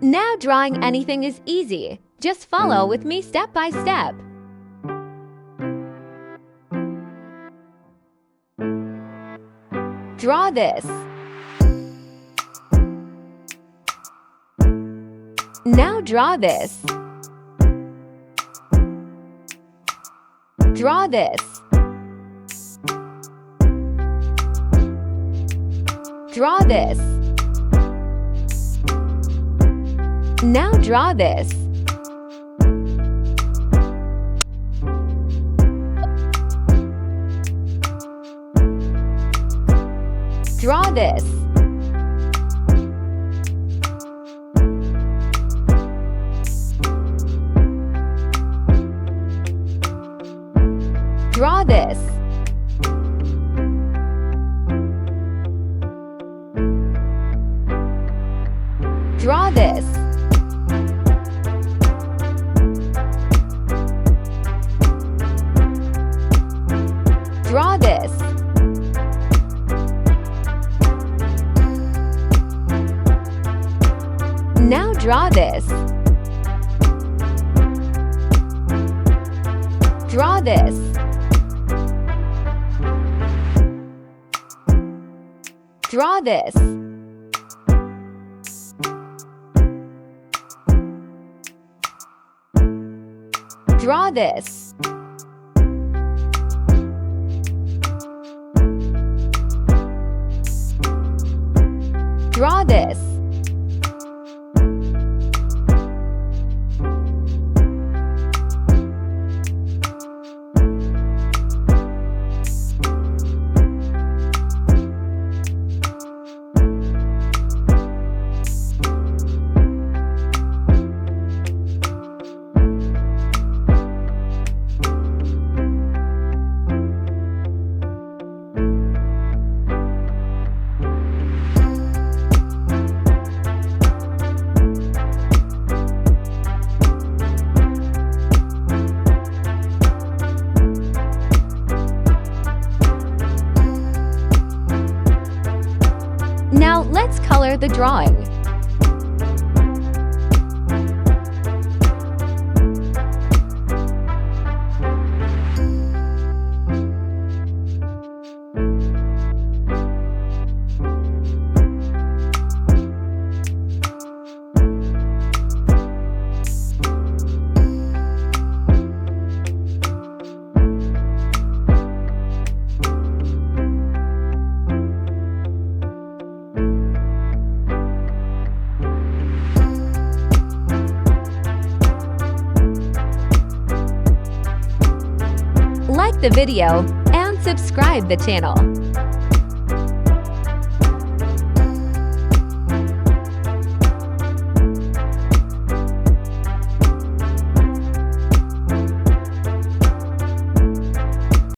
Now drawing anything is easy. Just follow with me step by step. Draw this. Now draw this. Draw this. Draw this. Now draw this. Draw this. Draw this. Draw this. Draw this. Now draw this. Draw this. Draw this. Draw this. Draw this. Now let's color the drawing. Like the video and subscribe the channel.